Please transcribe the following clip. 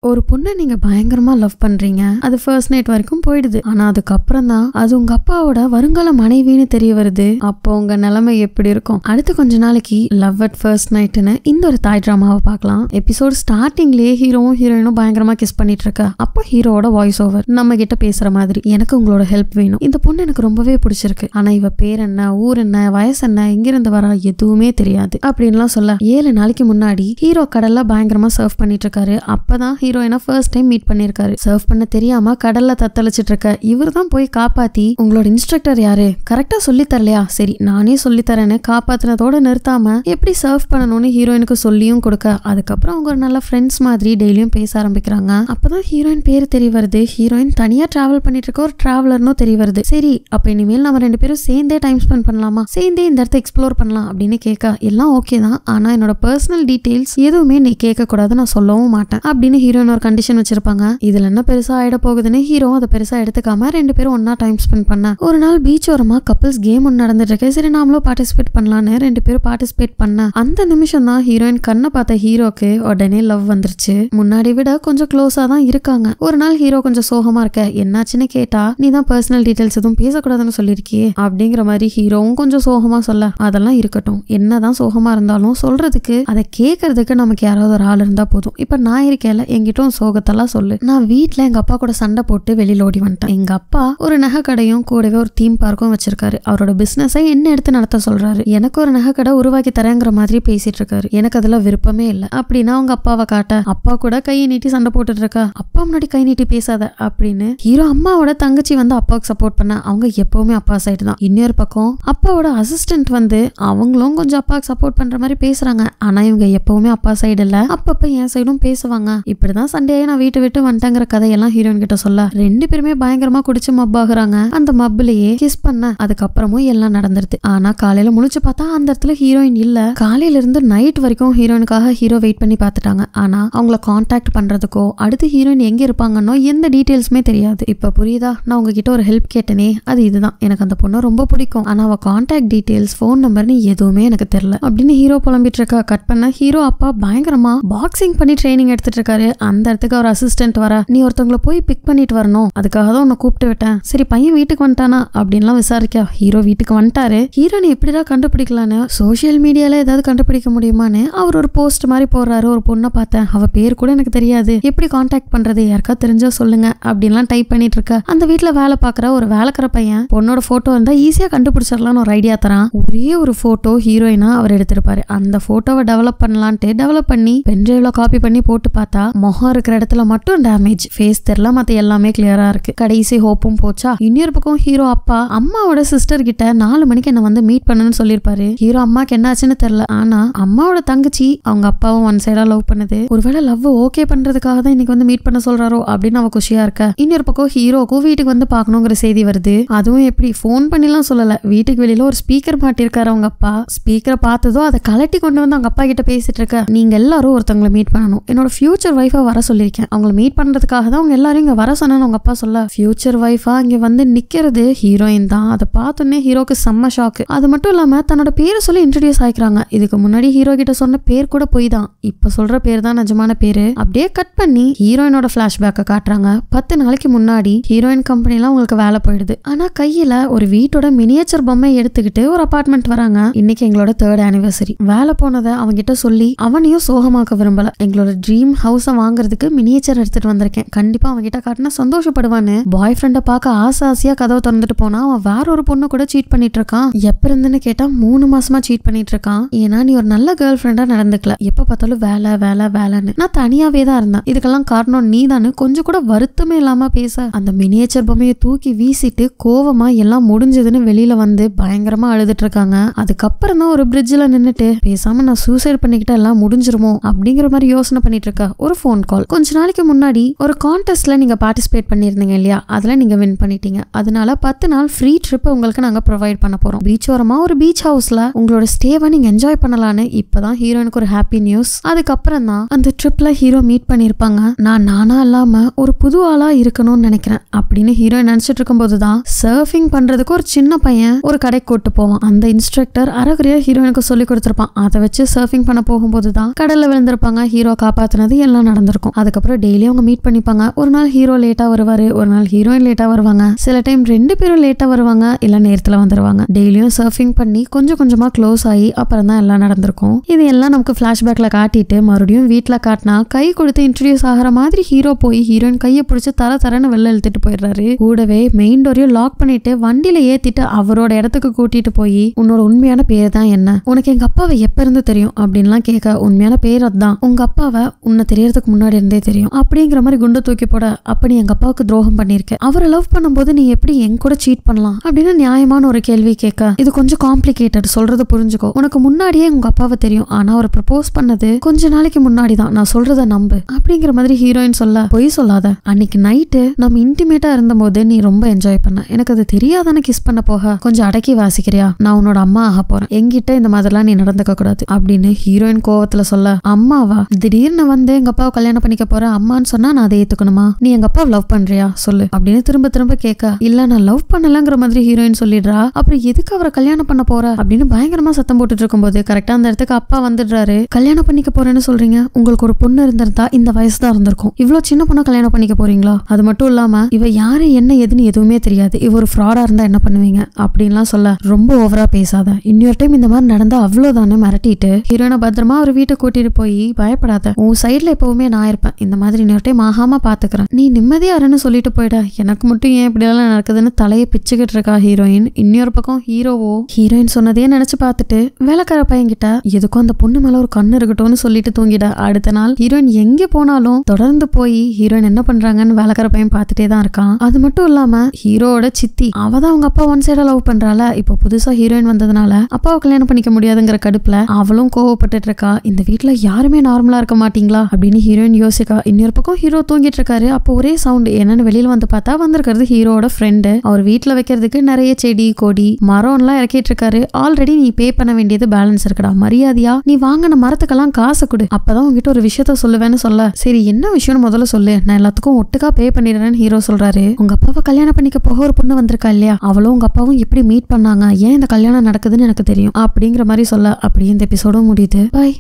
ஒரு பொண்ணை நீங்க பயங்கரமா லவ் பண்றீங்க. அது ஃபர்ஸ்ட் நைட் வரைக்கும் போயிடுது. ஆனா அதுக்கப்புறம் தான் அது உங்க அப்பாவோட வருங்கால மனைவின்னு தெரிய வருது. அப்போ உங்க நிலைமை எப்படி இருக்கும்? அடுத்து கொஞ்ச நாளைக்கு லவ் அட் ஃபர்ஸ்ட் நைட்னு இந்த ஒரு தாய் டிராமாவை பார்க்கலாம். எபிசோட் ஸ்டார்டிங்லயே ஹீரோவும் ஹீரோயினும் பயங்கரமா கிஸ் பண்ணிட்டு இருக்க. அப்போ ஹீரோவோட வாய்ஸ் ஓவர் நம்ம கிட்ட பேசுற மாதிரி, எனக்கு உங்களோட ஹெல்ப் வேணும். இந்த பொண்ணு எனக்கு ரொம்பவே பிடிச்சிருக்கு. ஆனா இவ பேர் என்ன, ஊர் என்ன, வயசு என்ன, எங்கிருந்து வரா எதுவுமே தெரியாது அப்படின்லாம் சொல்ல 7 நாளைக்கு முன்னாடி ஹீரோ கடல்ல பயங்கரமா சர்வ் பண்ணிட்டு இருக்காரு. அப்பதான் ஹீரோயினா ஃபர்ஸ்ட் டைம் மீட் பண்ணிருக்காரு. சர்வ் பண்ண தெரியாம கடல்ல தத்தளிச்சிட்டு இருக்க இவர் தான் போய் காப்பாத்தி, உங்களோட இன்ஸ்ட்ரக்டர் யாரு, கரெக்டா சொல்லி தரலையா, சரி நானே சொல்லி தரேன்னு காப்பாத்தினதோட நிறுத்தாம எப்படி சர்வ் பண்ணணும்னு ஹீரோயினுக்கு சொல்லியும் கொடுக்க, அதுக்கப்புறம் அவங்க ஒரு நல்ல ஃப்ரெண்ட்ஸ் மாதிரி டெய்லியும் பேச ஆரம்பிக்கிறாங்க. அப்பதான் ஹீரோயின் பேரு தெரிய வருது. ஹீரோயின் தனியா டிராவல் பண்ணிட்டு இருக்க ஒரு டிராவலர்னு தெரிய வருது. சரி அப்ப இனிமேல் நம்ம 2 பேரும் சேர்ந்தே டைம் ஸ்பெண்ட் பண்ணலாமா, சேர்ந்தே இந்த இடத்த எக்ஸ்ப்ளோர் பண்ணலாம் அப்படின்னு கேட்க, எல்லாம் ஓகே தான், ஆனா என்னோட பர்சனல் டீடைல்ஸ் எதுவுமே நீ கேட்க கூடாது, நான் சொல்லவும் மாட்டேன் அப்படின்னு ஹீரோயின் ஒரு கண்டிஷன் வச்சிருப்பாங்க. இதுல என்ன பெருசா ஆயிட போகுதுன்னு ஹீரோ அதை பெருசா எடுத்துக்காம 2 பேரும் ஒன்னா டைம் ஸ்பெண்ட் பண்ண. ஒரு நாள் பீச் ஓரமா கப்பிள்ஸ் கேம் ஒன்று நடந்துட்டு இருக்கு. சரி நாமளும் பார்ட்டிசிபேட் பண்ணலான்னு 2 பேரும் பார்ட்டிசிபேட் பண்ண அந்த நிமிஷம் தான் ஹீரோயின் கண்ணை பார்த்த ஹீரோக்கு உடனே லவ் வந்துருச்சு. முன்னாடி விட கொஞ்சம் க்ளோஸா தான் இருக்காங்க. ஒரு நாள் ஹீரோ கொஞ்சம் சோகமா இருக்க, என்னாச்சுன்னு கேட்டா நீ தான் பர்சனல் டீடைல்ஸ் எதுவும் பேசக்கூடாதுன்னு சொல்லிருக்கியே அப்படிங்கிற மாதிரி ஹீரோவும் கொஞ்சம் சோகமா சொல்ல, அதெல்லாம் இருக்கட்டும், என்னதான் சோகமா இருந்தாலும் சொல்றதுக்கு அதை கேட்கறதுக்கு நமக்கு யாராவது ஒரு ஆள் இருந்தா போதும். இப்ப நான் இருக்கேன்ல, என்கிட்ட சோகத்தெல்லாம் சொல்லு. நான் வீட்டுல எங்க அப்பா கூட சண்டை போட்டு வெளியில ஓடி வந்துட்டேன். எங்க அப்பா ஒரு நகை கடையும் கூடவே ஒரு தீம் பார்க்கும் வச்சிருக்காரு. அவரோட பிசினஸை என்ன எடுத்து நடத்த சொல்றாரு. எனக்கு ஒரு நகை கடை உருவாக்கி தரேங்கிற மாதிரி பேசிட்டு இருக்காரு. எனக்கு அதுல விருப்பமே இல்லை அப்படின்னா அவங்க அப்பாவை காட்ட, அப்பா கூட கையை நீட்டி சண்டை போட்டுட்டு இருக்கா. அப்பா முன்னாடி கை நீட்டி பேசாத அப்படின்னு ஹீரோ அம்மாவோட தங்கச்சி வந்து அப்பாவுக்கு சப்போர்ட் பண்ண, அவங்க எப்பவுமே அப்பா சைடு தான். இன்னொரு பக்கம் அப்பாவோட அசிஸ்டன்ட் வந்து அவங்களும் கொஞ்சம் அப்பாவுக்கு சப்போர்ட் பண்ற மாதிரி பேசுறாங்க. ஆனா இவங்க எப்பவுமே அப்பா சைடு இல்ல, அப்பப்ப என் சைடும் பேசுவாங்க. இப்படிதான் சண்டையே நான் வீட்டை விட்டு வந்துட்டேங்கிற கதையெல்லாம் ஹீரோயின் கிட்ட சொல்ல 2 பேருமே பயங்கரமா குடிச்சு மப்பாகுறாங்க. அந்த மப்லயே கிஸ் பண்ண அதுக்கப்புறமும் எல்லாம் நடந்துருது. ஆனா காலையில முழிச்சு பார்த்தா அந்த இடத்துல ஹீரோயின் இல்ல. காலையில இருந்து நைட் வரைக்கும் ஹீரோயினுக்காக ஹீரோ வெயிட் பண்ணி பார்த்துட்டாங்க. ஆனா அவங்கள கான்டாக்ட் பண்றதுக்கோ அடுத்து ஹீரோயின் எங்க இருப்பாங்கன்னோ எந்த டீடைல்ஸுமே தெரியாது. இப்ப புரியுதா, நான் உங்ககிட்ட ஒரு ஹெல்ப் கேட்டனே, அது இதுதான். எனக்கு அந்த பொண்ணு ரொம்ப பிடிக்கும், ஆனா அவ கான்டாக்ட் டீடைல்ஸ், போன் நம்பர்னு எதுவுமே எனக்கு தெரியல அப்படின்னு ஹீரோ புலம்பிட்டு இருக்கா. கட் பண்ண ஹீரோ அப்பா பயங்கரமா பாக்ஸிங் பண்ணி ட்ரைனிங் எடுத்துட்டு இருக்காரு. அந்த இடத்துக்கு அவர் அசிஸ்டன்ட் வர, நீ ஒருத்தவங்களை போய் பிக் பண்ணிட்டு வரணும், அதுக்காக தான் உன்னை கூப்பிட்டு விட்டேன். சரி பையன் வீட்டுக்கு வந்துட்டானா அப்படின்லாம் விசாரிக்க, ஹீரோ வீட்டுக்கு வந்துட்டாரு. ஹீரோனை எப்படிடா கண்டுபிடிக்கலான்னு சோசியல் மீடியால ஏதாவது கண்டுபிடிக்க முடியுமான்னு அவர் ஒரு போஸ்ட் மாதிரி போடுறாரு. ஒரு பொண்ணை பார்த்தேன், அவ பேர் கூட எனக்கு தெரியாது, எப்படி கான்டாக்ட் பண்றது, யாருக்கா தெரிஞ்சா சொல்லுங்க அப்படின்லாம் டைப் பண்ணிட்டு இருக்க. அந்த வீட்டுல வேலை பாக்குற ஒரு வேலைக்கிற பையன் பொண்ணோட போட்டோ இருந்தா ஈஸியா கண்டுபிடிச்சிடலாம்னு ஒரு ஐடியா தரான். ஒரே ஒரு போட்டோ ஹீரோயினா அவர் எடுத்திருப்பாரு. அந்த போட்டோவை டெவலப் பண்ணலான்ட்டு டெவலப் பண்ணி பென்ட்ரைவ்ல காப்பி பண்ணி போட்டு பார்த்தா முகம் இருக்கிற இடத்துல மட்டும் டேமேஜ், ஃபேஸ் தெரியல, மத்த எல்லாமே கிளியரா இருக்கு. கடைசி ஹோப்பும் போச்சா. இன்னொரு பக்கம் ஹீரோ அப்பா அம்மாவோட சிஸ்டர் கிட்ட 4 மணிக்கு என்ன வந்து மீட் பண்ணுன்னு சொல்லிருப்பாரு. ஹீரோ அம்மாக்கு என்னாச்சுன்னு தெரியல. ஆனா அம்மாவோட தங்கச்சி அவங்க அப்பாவும் ஒன் சைடா லவ் பண்ணுது. ஒருவேளை லவ் ஓகே பண்றதுக்காக தான் இன்னைக்கு வந்து மீட் பண்ண சொல்றாரோ அப்படின்னு அவ குஷியா இருக்க. இன்னொரு பக்கம் ஹீரோக்கும் வீட்டுக்கு வந்து பாக்கணுங்கிற செய்தி வருது. அதுவும் எப்படி, போன் பண்ணிலாம் சொல்லல, வீட்டுக்கு வெளியில ஒரு ஸ்பீக்கர் மாட்டிருக்காரு அவங்க அப்பா. ஸ்பீக்கரை பார்த்ததோ அதை கலட்டி கொண்டு வந்து அவங்க அப்பா கிட்ட பேசிட்டு இருக்க, நீங்க எல்லாரும் ஒருத்தவங்களை மீட் பண்ணணும், என்னோட ஃபியூச்சர் வைஃபா வர சொல்லியிருக்கேன், அவங்களை மீட் பண்றதுக்காக தான் அவங்க எல்லாரும் இங்க வர சொன்னு அவங்க அப்பா சொல்ல, ஃபியூச்சர் வைஃபா இங்க வந்து நிக்கிறது ஹீரோயின் தான். அதை பார்த்தோன்னே ஹீரோக்கு செம்ம ஷாக்கு. அது மட்டும் இல்லாம தன்னோட பேரை சொல்லி இன்ட்ரோடியூஸ் ஆயிக்கிறாங்க. இதுக்கு முன்னாடி ஹீரோ கிட்ட சொன்ன பேர் கூட போய் தான், இப்ப சொல்ற பேர் தான் நிஜமான பேரு. அப்படியே கட் பண்ணி ஹீரோயினோட பிளாஷ்பேக்க காட்டுறாங்க. 10 நாளைக்கு முன்னாடி ஹீரோயின் கம்பெனில உங்களுக்கு வேலை போயிடுது. ஆனா கையில ஒரு வீட்டோட மினியேச்சர் பொம்மை எடுத்துக்கிட்டு ஒரு அபார்ட்மெண்ட் வராங்க. இன்னைக்கு எங்களோட 3rd anniversary. வேலை போனதை அவங்கிட்ட சொல்லி அவனையும் சோகமாக்க விரும்பல. எங்களோட ட்ரீம் ஹவுஸை வாங்குறதுக்கு மினியேச்சர் எடுத்துட்டு வந்திருக்கேன், கண்டிப்பா அவன்கிட்ட காட்டினா சந்தோஷப்படுவான்னு பாய் ஃப்ரெண்டை பார்க்க ஆசையா கதவை திறந்துட்டு போனா அவன் வேற ஒரு பொண்ணு கூட சீட் பண்ணிட்டு இருக்கான். எப்ப இருந்துன்னு கேட்டா 3 மாசமா சீட் பண்ணிட்டு இருக்கான். ஏன்னா நீ ஒரு நல்ல கேர்ள் ஃப்ரெண்டா நடந்துக்கல, எப்ப பார்த்தாலும் வேலை வேலை வேலைன்னு. நான் தனியாவே தான் இருந்தேன், இதுக்கெல்லாம் காரணம் நீ தானு கொஞ்சம் கூட வருத்தமே இல்லாம பேச, அந்த மினியேச்சர் பொம்மையை தூக்கி வீசிட்டு கோவமா எல்லாம் முடிஞ்சதுன்னு வெளியில வந்து பயங்கரமா அழுதுட்டு இருக்காங்க. அதுக்கப்புறம் தான் ஒரு பிரிட்ஜ்ல நின்னுட்டு பேசாம நான் சூசைட் பண்ணிக்கிட்ட எல்லாம் முடிஞ்சிருமோ அப்படிங்கிற மாதிரி யோசனை பண்ணிட்டு இருக்கா. ஒரு போன் கால். கொஞ்ச நாளைக்கு முன்னாடி ஒரு கான்டெஸ்ட்ல நீங்க பார்ட்டிசிபேட் பண்ணிருந்தீங்க இல்லையா, அதுல நீங்க வின் பண்ணிட்டீங்க. அதனால 10 நாள் ஃப்ரீ ட்ரிப் உங்களுக்கு நாங்க ப்ரொவைட் பண்ண போறோம். பீச் ஓரமா ஒரு பீச் ஹவுஸ்ல உங்களோட ஸ்டேவை நீங்க என்ஜாய் பண்ணலான்னு இப்பதான் ஹீரோனுக்கு ஒரு ஹாப்பி நியூஸ். அதுக்கப்புறம் தான் அந்த ட்ரிப்ல ஹீரோ மீட் பண்ணிருப்பாங்க. நானா இல்லாம ஒரு புது ஆளா இருக்கணும்னு நினைக்கிறேன் அப்படின்னு ஹீரோயின் நினைச்சிட்டு இருக்கும் போதுதான் சர்ஃபிங் பண்றதுக்கு ஒரு சின்ன பையன் ஒரு கடைக்கு கூட்டு போவான். அந்த இன்ஸ்ட்ரக்டர் அரைகுறையா ஹீரோனுக்கு சொல்லி கொடுத்திருப்பான். அதை வச்சு சர்ஃபிங் பண்ண போகும்போதுதான் கடல்ல விழுந்திருப்பாங்க. ஹீரோ காப்பாத்தினது எல்லாம் நடந்து நடந்திருக்கும். அதுக்கப்புறம் டெய்லி அவங்க மீட் பண்ணிப்பாங்க. ஒரு நாள் ஹீரோ லேட்டா வருவாரு, ஒரு நாள் ஹீரோயின் லேட்டா வருவாங்க. சில டைம் 2 பேரும் லேட்டா வருவாங்க, இல்ல நேரத்துல வந்துருவாங்க. டெய்லியும் சர்ஃபிங் பண்ணி கொஞ்சம் கொஞ்சமா க்ளோஸ் ஆகி அப்புறம் தான் எல்லாம் நடந்திருக்கும். இது எல்லாம் நமக்கு பிளாஷ்பேக்ல காட்டிட்டு மறுபடியும் வீட்டுல காட்டினா கை கொடுத்து இன்ட்ரோடியூஸ் ஆகிற மாதிரி ஹீரோ போய் ஹீரோயின் கையை பிடிச்சி தரன்னு வெளில இழுத்துட்டு போயிடுறாரு. கூடவே மெயின் டோரையும் லாக் பண்ணிட்டு வண்டியில ஏத்திட்டு அவரோட இடத்துக்கு கூட்டிட்டு போய் உன்னோட உண்மையான பேர் தான் என்ன, உனக்கு எங்க அப்பாவை எப்ப இருந்து தெரியும் அப்படின்லாம் கேட்க, உண்மையான பேர் அதுதான், உங்க அப்பாவை உன்னை தெரியறதுக்கு முன்னாடி இருந்தே தெரியும் அப்படிங்கிற மாதிரி குண்டு தூக்கி போட, அப்ப நீ எங்க அப்பாவுக்கு துரோகம் பண்ணிருக்க, அவரை லவ் பண்ணும்போது நீ எப்படி என் கூட சீட் பண்ணலாம் அப்படின்னு நியாயமான ஒரு கேள்வி கேட்க, இது கொஞ்சம் காம்ப்ளிகேட்டட், சொல்றது புரிஞ்சுக்கோ, உனக்கு முன்னாடியே உங்க அப்பாவை தெரியும், ஆனா அவர் ப்ரப்போஸ் பண்ணது கொஞ்ச நாளைக்கு முன்னாடி தான், நான் சொல்றத நம்பு அப்படிங்கிற மாதிரி ஹீரோயின் சொல்ல, பொய் சொல்லாத, அன்னைக்கு நைட்டு நம்ம இன்டிமேட்டா இருந்தபோது நீ ரொம்ப என்ஜாய் பண்ண, எனக்கு அது தெரியாதானே கிஸ் பண்ண போக, கொஞ்சம் அடக்கி வாசிக்கிறியா, நான் உன்னோட அம்மா ஆக போறேன், என்கிட்ட இந்த மாதிரிலாம் நீ நடந்துக்க கூடாது அப்படின்னு ஹீரோயின் கோவத்துல சொல்ல, அம்மாவா, திடீர்னு வந்து எங்க அப்பாவை கல்யாணம் பண்ணிக்க போற அம்மான்னு சொன்னா நான் அதை ஏத்துக்கணுமா, நீ எங்க அப்பாவை லவ் பண்றியா சொல்லு அப்படின்னு திரும்ப திரும்ப கேட்க, இல்ல நான் லவ் பண்ணலங்கிற மாதிரி ஹீரோயின் சொல்லிடுறா. அப்புறம் எதுக்கு அவரை கல்யாணம் பண்ண போற அப்படின்னு பயங்கரமா சத்தம் போட்டுட்டு இருக்கும்போது கரெக்டா அந்த இடத்துக்கு அப்பா வந்துடுறாரு. கல்யாணம் பண்ணிக்க போறேன்னு சொல்றீங்க, உங்களுக்கு ஒரு பொண்ணு இருந்திருந்தா இந்த வயசு தான் இருந்திருக்கும், இவ்வளவு சின்ன பொண்ணை கல்யாணம் பண்ணிக்க போறீங்களா, அது மட்டும் இல்லாம இவ யாரு என்ன எதுன்னு எதுவுமே தெரியாது, இவ ஒரு ஃப்ராடா இருந்தா என்ன பண்ணுவீங்க அப்படின்லாம் சொல்ல, ரொம்ப ஓவரா பேசாத, இன்னொரு டைம் இந்த மாதிரி நடந்தா அவ்வளவுதானே மிரட்டிட்டு ஹீரோயினை பத்திரமா அவர் வீட்டை கூட்டிட்டு போய், பயப்படாத, உன் சைட்ல எப்பவுமே நான் இருப்பேன், இந்த மாதிரி இன்னொரு டைம் ஆகாம பாத்துக்கிறேன், நீ நிம்மதியா இருன்னு சொல்லிட்டு போயிட, எனக்கு மட்டும் ஏன் இப்படி எல்லாம் நடக்குதுன்னு தலையை பிச்சுக்கிட்டு இருக்கா ஹீரோயின். இன்னொரு பக்கம் ஹீரோவோ ஹீரோயின் சொன்னதே நினைச்சு பார்த்துட்டு வேலைக்கார பையன்கிட்ட எதுக்கும் அந்த பொண்ணு மேல ஒரு கண்ணு இருக்கட்டும்னு சொல்லிட்டு தூங்கிட. அடுத்த நாள் ஹீரோயின் எங்க போனாலும் தொடர்ந்து போய் ஹீரோயின் என்ன பண்றாங்கன்னு வேலைக்கார பையன் பார்த்துட்டே தான் இருக்கான். அது மட்டும் இல்லாம ஹீரோட சித்தி அவதான் அவங்க அப்பா ஒன் சைடா லவ் பண்றாள, இப்போ புதுசா ஹீரோயின் வந்ததுனால அப்பாவை கல்யாணம் பண்ணிக்க முடியாதுங்கிற கடுப்புல அவளும் கோவப்பட்டுட்டு இருக்கா. இந்த வீட்டுல யாருமே நார்மலா இருக்க மாட்டீங்களா அப்படின்னு ஹீரோயின் யோசிக்கா. இன்னொரு பக்கம் ஹீரோ தூங்கிட்டு இருக்காரு. அப்போ ஒரே சவுண்ட் என்னன்னு வெளியில வந்து பார்த்தா வந்திருக்கிறது ஹீரோட ஃப்ரெண்டு. அவர் வீட்டுல வைக்கிறதுக்கு நிறைய செடி கொடி மரம் எல்லாம் இறக்கிட்டு இருக்காரு. ஆல்ரெடி நீ பே பண்ண வேண்டியது பேலன்ஸ் இருக்குடா, மரியாதையா நீ வாங்கின மரத்துக்கெல்லாம் காசு கொடு, அப்பதான் உங்ககிட்ட ஒரு விஷயத்த சொல்லுவேன்னு சொல்ல, சரி என்ன விஷயம்னு முதல்ல சொல்லு, நான் எல்லாத்துக்கும் ஒட்டுக்கா பே பண்ணிடுறேன்னு ஹீரோ சொல்றாரு. உங்க அப்பாவை கல்யாணம் பண்ணிக்க போக ஒரு பொண்ணு வந்திருக்கா இல்லையா, அவளும் உங்க அப்பாவும் எப்படி மீட் பண்ணாங்க, ஏன் இந்த கல்யாணம் நடக்குதுன்னு எனக்கு தெரியும் அப்படிங்கிற மாதிரி சொல்ல, அப்படியே இந்த எபிசோடும் முடியுது. பை.